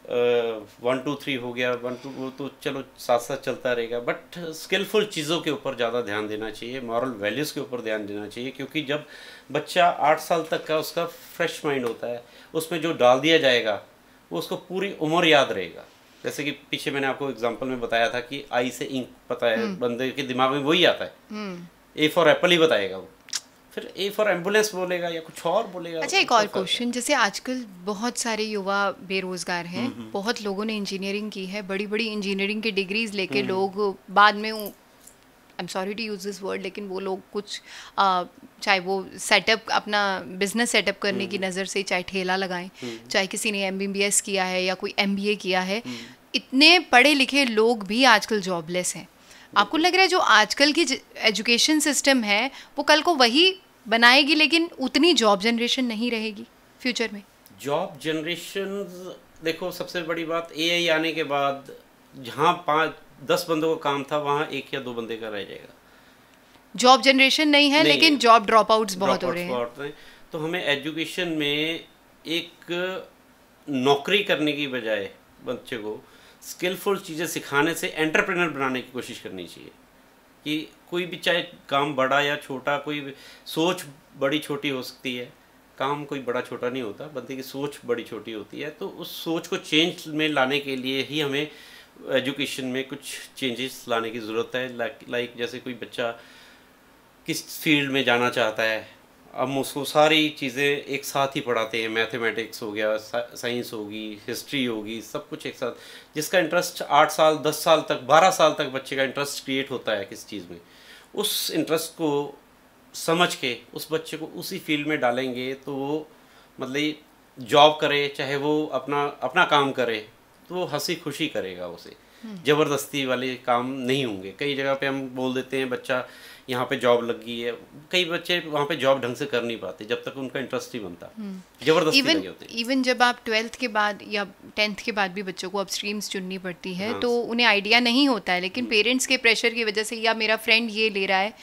1 2 3 हो गया, 1 2, वो तो चलो साथ साथ चलता रहेगा, बट स्किलफुल चीज़ों के ऊपर ज़्यादा ध्यान देना चाहिए, मॉरल वैल्यूज़ के ऊपर ध्यान देना चाहिए। क्योंकि जब बच्चा 8 साल तक का उसका फ्रेश माइंड होता है, उसमें जो डाल दिया जाएगा वो उसको पूरी उम्र याद रहेगा। जैसे कि पीछे मैंने आपको एग्जांपल में बताया था कि आई से इंक पता है, बंदे के दिमाग में वही आता है, A फॉर एप्पल ही बताएगा वो, फिर A फॉर एम्बुलेंस बोलेगा या कुछ और बोलेगा। अच्छा, एक और क्वेश्चन, जैसे आजकल बहुत सारे युवा बेरोजगार हैं, बहुत लोगों ने इंजीनियरिंग की है, बड़ी बड़ी इंजीनियरिंग की डिग्रीज लेके लोग बाद में I am sorry to use this word, लेकिन वो लोग कुछ चाहे वो सेटअप अपना बिजनेस सेटअप करने की नज़र से, चाहे ठेला लगाएं, चाहे किसी ने MBBS किया है या कोई MBA किया है, इतने पढ़े लिखे लोग भी आजकल जॉबलेस हैं। आपको लग रहा है जो आजकल की एजुकेशन सिस्टम है वो कल को वही बनाएगी, लेकिन उतनी जॉब जनरेशन नहीं रहेगी फ्यूचर में? जॉब जनरेशन, देखो सबसे बड़ी बात AI आने के बाद जहाँ 5-10 बंदों का काम था वहाँ 1 या 2 बंदे का रह जाएगा। जॉब जनरेशन नहीं है, लेकिन जॉब ड्रॉप आउट्स बहुत हो रहे हैं। तो हमें एजुकेशन में एक नौकरी करने की बजाय बच्चे को स्किलफुल चीज़ें सिखाने से एंटरप्रेन्योर बनाने की कोशिश करनी चाहिए। कि कोई भी चाहे काम बड़ा या छोटा, कोई भी सोच बड़ी छोटी हो सकती है, काम कोई बड़ा छोटा नहीं होता, बंदे की सोच बड़ी छोटी होती है। तो उस सोच को चेंज में लाने के लिए ही हमें एजुकेशन में कुछ चेंजेस लाने की ज़रूरत है। लाइक जैसे कोई बच्चा किस फील्ड में जाना चाहता है, अब उसको सारी चीज़ें एक साथ ही पढ़ाते हैं। मैथमेटिक्स हो गया, साइंस होगी, हिस्ट्री होगी, सब कुछ एक साथ। जिसका इंटरेस्ट 8 साल 10 साल तक 12 साल तक बच्चे का इंटरेस्ट क्रिएट होता है किस चीज़ में, उस इंटरेस्ट को समझ के उस बच्चे को उसी फील्ड में डालेंगे तो वो मतलब जॉब करे, चाहे वो अपना काम करे, तो वो हंसी खुशी करेगा उसे। ज़बरदस्ती वाले काम नहीं होंगे। कई जगह पे हम बोल देते हैं बच्चा यहाँ पे जॉब लग गई है, कई बच्चे वहाँ पे जॉब ढंग से कर नहीं पाते जब तक उनका इंटरेस्ट नहीं बनता, जबरदस्ती लगे होते हैं। इवन जब आप 12th के बाद या 10th के बाद भी बच्चों को अब स्ट्रीम्स चुननी पड़ती है, तो उन्हें आइडिया नहीं होता है, लेकिन पेरेंट्स के प्रेशर की वजह से, या मेरा फ्रेंड ये ले रहा है,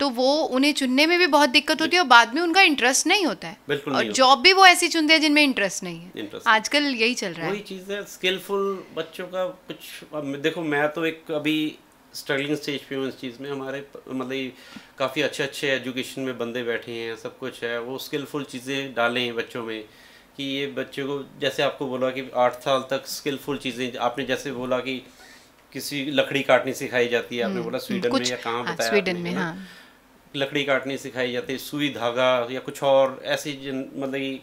तो वो उन्हें चुनने में भी बहुत दिक्कत होती है और बाद में उनका इंटरेस्ट नहीं होता है। बिल्कुल और जॉब भी वो ऐसी चुनते हैं जिनमें इंटरेस्ट नहीं है। आजकल यही चल रहा है। वही चीज़ है, स्किलफुल बच्चों का कुछ। देखो मैं तो एक अभी स्ट्रगलिंग स्टेज पे हूँ इस चीज़ में। हमारे मतलब काफ़ी अच्छे एजुकेशन में बंदे बैठे हैं, सब कुछ है, वो स्किलफुल चीज़ें डालें बच्चों में कि ये बच्चे को, जैसे आपको बोला कि 8 साल तक स्किलफुल चीज़ें, आपने जैसे बोला कि किसी लकड़ी काटनी सिखाई जाती है, आपने बोला स्वीडन में या कहाँ बताया, स्वीडन में, हाँ, लकड़ी काटनी सिखाई जाती है, सुई धागा या कुछ और ऐसी मतलब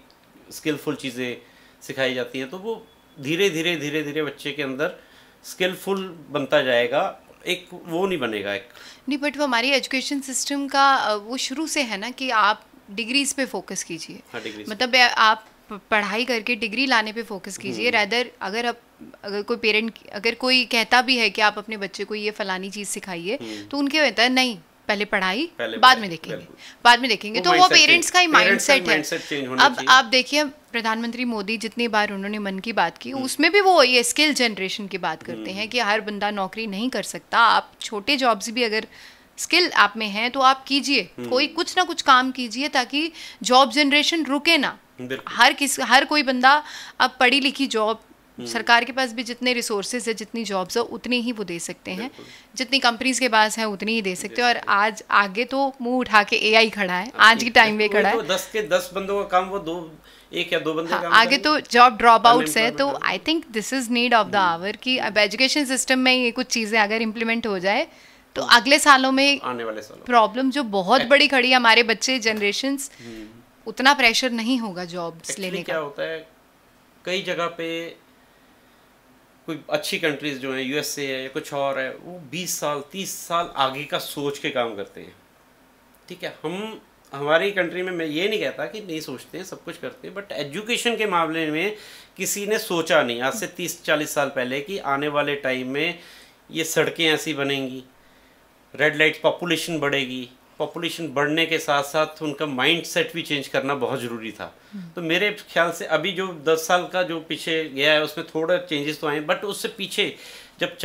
स्किलफुल चीज़ें सिखाई जाती हैं। तो वो धीरे धीरे बच्चे के अंदर स्किलफुल बनता जाएगा, एक वो नहीं बनेगा एक नहीं। बट वो हमारी एजुकेशन सिस्टम का वो शुरू से है ना कि आप डिग्रीज पे फोकस कीजिए। हाँ, मतलब आप पढ़ाई करके डिग्री लाने पे फोकस कीजिए। रैदर अगर कोई पेरेंट, अगर कोई कहता भी है कि आप अपने बच्चे को ये फलानी चीज़ सिखाइए, तो उनके कहता है नहीं, पहले पढ़ाई, बाद में देखेंगे। तो वो पेरेंट्स का ही माइंडसेट है। अब आप देखिए प्रधानमंत्री मोदी जितनी बार उन्होंने मन की बात की, उसमें भी वो ये स्किल जनरेशन की बात करते हैं कि हर बंदा नौकरी नहीं कर सकता। आप छोटे जॉब्स भी अगर स्किल आप में है तो आप कीजिए, कोई कुछ ना कुछ काम कीजिए ताकि जॉब जनरेशन रुके ना। हर कोई बंदा अब पढ़ी लिखी जॉब, सरकार के पास भी जितने रिसोर्सेज है, जितनी जॉब्स है, उतनी ही वो दे सकते हैं, जितनी कंपनीज के पास है उतनी ही दे सकते हैं। और आज आगे तो मुंह उठा के AI खड़ा है, आज की टाइम में खड़ा है। 10 के 10 बंदों का काम वो 1 या 2 बंदे काम आगे तो जॉब ड्रॉप आउट्स है। तो I think this is need of the hour कि अब एजुकेशन सिस्टम में ये कुछ चीज़ें अगर इम्प्लीमेंट हो जाए तो अगले सालों में, आने वाले सालों, प्रॉब्लम जो बहुत बड़ी खड़ी है, हमारे बच्चे जनरेशंस उतना प्रेशर नहीं होगा जॉब्स लेने का। क्या होता है कई जगह पे, कोई अच्छी कंट्रीज जो हैं, USA है या कुछ और है, वो 20 साल 30 साल आगे का सोच के काम करते हैं। ठीक है, हमारी कंट्री में, मैं ये नहीं कहता कि नहीं सोचते हैं, सब कुछ करते हैं, बट एजुकेशन के मामले में किसी ने सोचा नहीं आज से 30-40 साल पहले कि आने वाले टाइम में ये सड़कें ऐसी बनेंगी, रेड लाइट, पॉपुलेशन बढ़ेगी, पॉपुलेशन बढ़ने के साथ साथ उनका माइंड सेट भी चेंज करना बहुत ज़रूरी था। तो मेरे ख्याल से अभी जो 10 साल का जो पीछे गया है उसमें थोड़े चेंजेस तो आए, बट उससे पीछे जब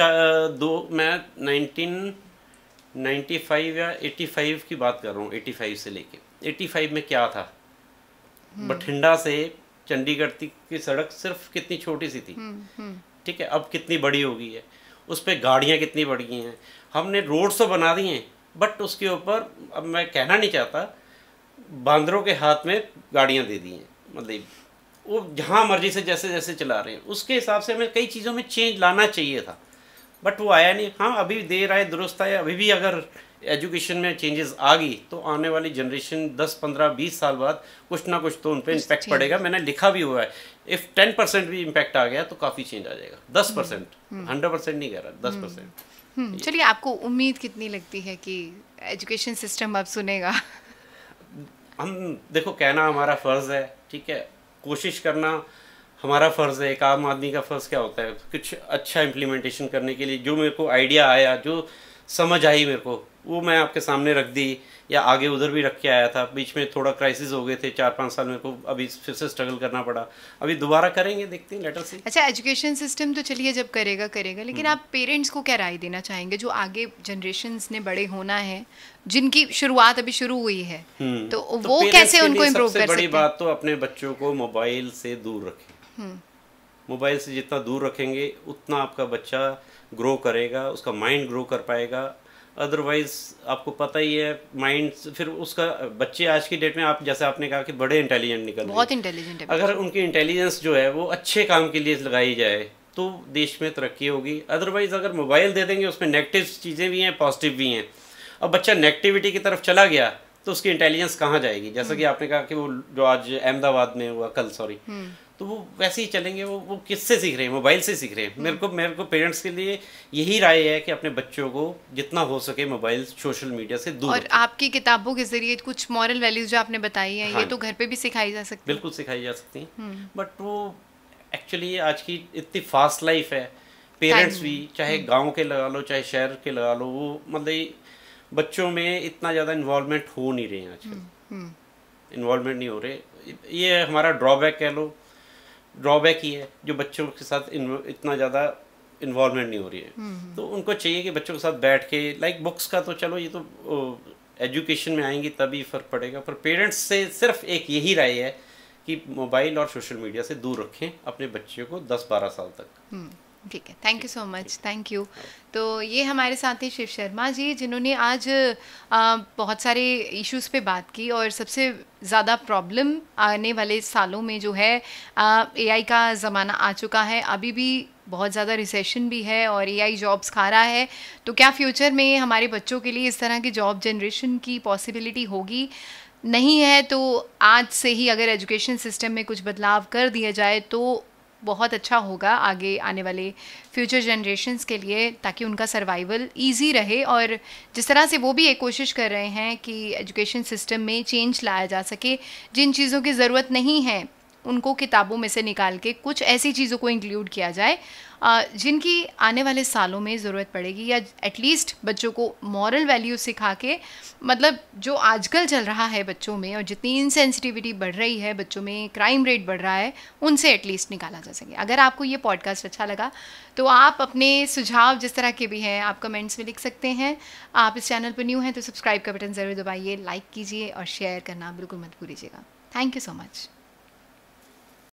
मैं 1995 या 85 की बात कर रहा हूँ, 85 से लेके 85 में क्या था, बठिंडा से चंडीगढ़ की सड़क सिर्फ कितनी छोटी सी थी। ठीक है, अब कितनी बड़ी हो गई है, उस पर गाड़ियाँ कितनी बढ़ गई हैं, हमने रोड्स तो बना दिए हैं, बट उसके ऊपर, अब मैं कहना नहीं चाहता, बांदरों के हाथ में गाड़ियाँ दे दी हैं। मतलब वो जहाँ मर्जी से जैसे जैसे चला रहे हैं, उसके हिसाब से हमें कई चीज़ों में चेंज लाना चाहिए था, बट वो आया नहीं। हाँ, अभी देर आए दुरुस्त आए। अभी भी अगर एजुकेशन में चेंजेस आ गई तो आने वाली जनरेशन 10, 15, 20 साल बाद कुछ ना कुछ तो उन पर इम्पैक्ट पड़ेगा। मैंने लिखा भी हुआ है इफ 10% भी इम्पैक्ट आ गया तो काफ़ी चेंज आ जाएगा। 10%, 100% नहीं कह रहा, 10%। चलिए, आपको उम्मीद कितनी लगती है कि एजुकेशन सिस्टम अब सुनेगा? हम देखो, कहना हमारा फ़र्ज़ है, ठीक है, कोशिश करना हमारा फ़र्ज़ है। एक आम आदमी का फ़र्ज़ क्या होता है, कुछ अच्छा इम्प्लीमेंटेशन करने के लिए जो मेरे को आइडिया आया, जो समझ आई मेरे को, वो मैं आपके सामने रख दी, या आगे उधर भी रख के आया था। बीच में थोड़ा क्राइसिस हो गए थे, 4-5 साल मेरे को अभी फिर से स्ट्रगल करना पड़ा। अभी दोबारा करेंगे, देखते हैं, लेट अस सी। अच्छा, एजुकेशन सिस्टम तो चलिए जब करेगा करेगा, लेकिन आप पेरेंट्स को क्या राय देना चाहेंगे जो आगे जनरेशंस ने बड़े होना है, जिनकी शुरुआत अभी शुरू हुई है, तो वो कैसे उनको इम्प्रूव कर सकते हैं? सबसे बड़ी बात तो अपने बच्चों को मोबाइल से दूर रखें। मोबाइल से जितना दूर रखेंगे उतना आपका बच्चा ग्रो करेगा, उसका माइंड ग्रो कर पाएगा। अदरवाइज आपको पता ही है, माइंड फिर उसका, बच्चे आज की डेट में, आप जैसे आपने कहा कि बड़े इंटेलिजेंट निकल रहे हैं, बहुत इंटेलिजेंट है। अगर उनकी इंटेलिजेंस जो है वो अच्छे काम के लिए लगाई जाए तो देश में तरक्की होगी। अदरवाइज अगर मोबाइल दे देंगे, उसमें नेगेटिव चीज़ें भी हैं, पॉजिटिव भी हैं। अब बच्चा नेगेटिविटी की तरफ चला गया तो उसकी इंटेलिजेंस कहाँ जाएगी? जैसा कि आपने कहा कि वो जो आज अहमदाबाद में हुआ, कल सॉरी, तो वो वैसे ही चलेंगे। वो किससे सीख रहे हैं? मोबाइल से सीख रहे हैं। मेरे को पेरेंट्स के लिए यही राय है कि अपने बच्चों को जितना हो सके मोबाइल, सोशल मीडिया से दूर। और आपकी किताबों के जरिए कुछ मॉरल वैल्यूज जो आपने बताई हैं, ये तो घर पे भी सिखाई जा सकती है। बिल्कुल सिखाई जा सकती हैं, बट वो एक्चुअली आज की इतनी फास्ट लाइफ है, पेरेंट्स भी चाहे गाँव के लगा लो चाहे शहर के लगा लो, वो मतलब बच्चों में इतना ज़्यादा इन्वॉल्वमेंट हो नहीं रहे हैं आजकल। इन्वॉल्वमेंट नहीं हो रहे, ये हमारा ड्रॉबैक कह लो, ड्रॉबैक ही है जो बच्चों के साथ इतना ज़्यादा इन्वॉल्वमेंट नहीं हो रही है। तो उनको चाहिए कि बच्चों के साथ बैठ के, लाइक बुक्स का तो चलो, ये तो एजुकेशन में आएंगी तभी फ़र्क पड़ेगा, पर पेरेंट्स से सिर्फ एक यही राय है कि मोबाइल और सोशल मीडिया से दूर रखें अपने बच्चों को 10-12 साल तक। ठीक है, thank you so much, thank you. तो ये हमारे साथ हैं शिव शर्मा जी, जिन्होंने आज बहुत सारे इश्यूज़ पे बात की, और सबसे ज़्यादा प्रॉब्लम आने वाले सालों में जो है, एआई का ज़माना आ चुका है, अभी भी बहुत ज़्यादा रिसेशन भी है और एआई जॉब्स खा रहा है। तो क्या फ्यूचर में हमारे बच्चों के लिए इस तरह की जॉब जनरेशन की पॉसिबिलिटी होगी? नहीं है तो आज से ही अगर एजुकेशन सिस्टम में कुछ बदलाव कर दिया जाए तो बहुत अच्छा होगा आगे आने वाले फ्यूचर जनरेशन्स के लिए, ताकि उनका सर्वाइवल इजी रहे। और जिस तरह से वो भी एक कोशिश कर रहे हैं कि एजुकेशन सिस्टम में चेंज लाया जा सके, जिन चीज़ों की ज़रूरत नहीं है उनको किताबों में से निकाल के कुछ ऐसी चीज़ों को इंक्लूड किया जाए जिनकी आने वाले सालों में ज़रूरत पड़ेगी, या एटलीस्ट बच्चों को मॉरल वैल्यू सिखा के, मतलब जो आजकल चल रहा है बच्चों में और जितनी इनसेंसिटिविटी बढ़ रही है बच्चों में, क्राइम रेट बढ़ रहा है, उनसे एटलीस्ट निकाला जा सके। अगर आपको ये पॉडकास्ट अच्छा लगा तो आप अपने सुझाव जिस तरह के भी हैं आप कमेंट्स में लिख सकते हैं। आप इस चैनल पर न्यू हैं तो सब्सक्राइब का बटन ज़रूर दबाइए, लाइक कीजिए और शेयर करना बिल्कुल मत भूलिएगा। Thank you so much.